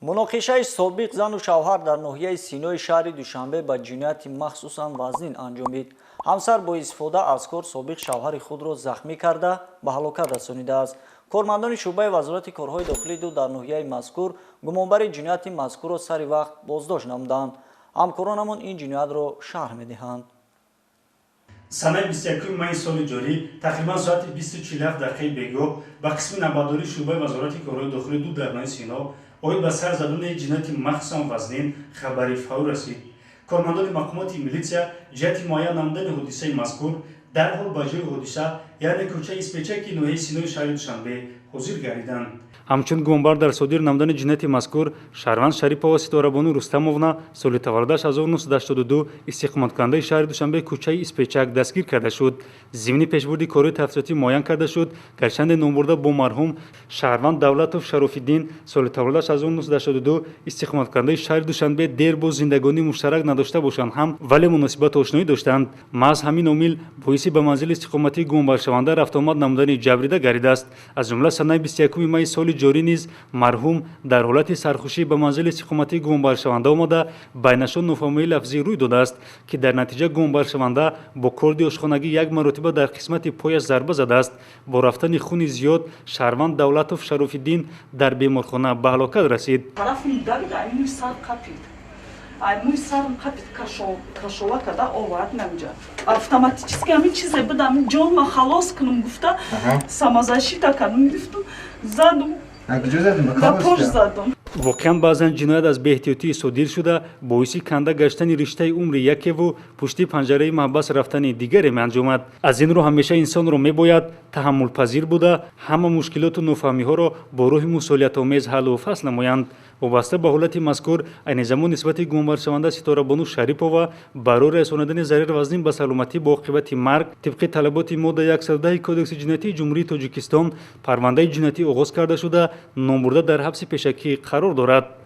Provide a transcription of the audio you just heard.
муноқишаи собиқ зану шавҳар дар ноҳияи Синои шаҳри Душанбе ба ҷинояти махсусан вазнин анҷомид. ҳамсар бо истифода аз кор собиқ шавҳари худро захмӣ карда ба ҳалокат расонидааст. кормандони шӯъбаи вазорати корҳои дохилии ду дар ноҳияи мазкур гумонбари ҷинояти мазкурро сари вақт боздошт намуданд. ҳамкоронамон ин ҷиноятро шарҳ медиҳанд. санаи 21 майи соли ҷорӣ тақрибан соати 20:47 дақиқаи бегоҳ ба қисми набардории шӯъбаи вазорати корҳои дохилии ду дар ноҳияи Сино оид ба сар задани ҷинояти махсусан вазнин хабари фавр расид. кормандони мақомоти милитсия ҷиҳати муайян намудани ҳодисаи мазкур дарҳол ба ҷои ҳодиса яъне кӯчаи испечаки ноҳияи Синои шаҳри Душанбе ҳозир гардиданд. ҳамчун гумонбар дар содир намудани ҷинояти мазкур шаҳрванд Шарипова Ситорабону Рустамовна соли таваллудаш 1982 истиқоматкунандаи шаҳри Душанбе кӯчаи испечак дастгир карда шуд. зимни пешбурди корҳои тафсилотӣ муайян карда шуд. гарчанде номбурда бо марҳум шаҳрванд Давлатов Шарофиддин соли таваллудаш 1982 истиқоматкунандаи шаҳри Душанбе дер бо зиндагонии муштарак надошта бошанд ҳам вале муносибат ошноӣ доштанд. маҳз ҳамин омил боиси ба манзили истиқоматии гумонбаршаванда рафтуомад намудани ҷабрида гардидааст. аз ҷумла санаи 21 майи соли ҷорӣ низ марҳум дар ҳолати сархушӣ ба манзили истиқоматии гумонбаршаванда омада байнашон нофаҳмии лафзӣ рӯй додааст ки дар натиҷа гумонбаршаванда бо корди ошхонагӣ як маротиба дар қисмати пояш зарба задааст. бо рафтани хуни зиёд шаҳрванд Давлатов Шарофиддин дар беморхона ба ҳалокат расид. мой сарм қапит кашова карда овард намҷа автоматически ҳамин чизе будам ҷонма халос кунам гуфта самозащита кардам гуфтам задум ба пош задум. воқеан баъзан ҷиноят аз беэҳтиётӣ содир шуда боиси канда гаштани риштаи умри якеву пушти панҷараи маҳбас рафтани дигаре меанҷомад. аз ин рӯ ҳамеша инсонро мебояд таҳаммулпазир буда ҳама мушкилоту нофаҳмиҳоро бо рӯҳи мусолиятомез ҳаллу фасл намоянд. вобаста ба ҳолати мазкур айни замон нисбати гумонбаршаванда Ситорабону Шарипова барои расонидани зарар вазнин ба саломатӣ бо оқибати марг тибқи талаботи модда 110 кодекси ҷиноятии ҷумҳурии Тоҷикистон парвандаи ҷиноятӣ оғоз карда шуда номбурда дар ҳабси пешакӣ қарор дорад.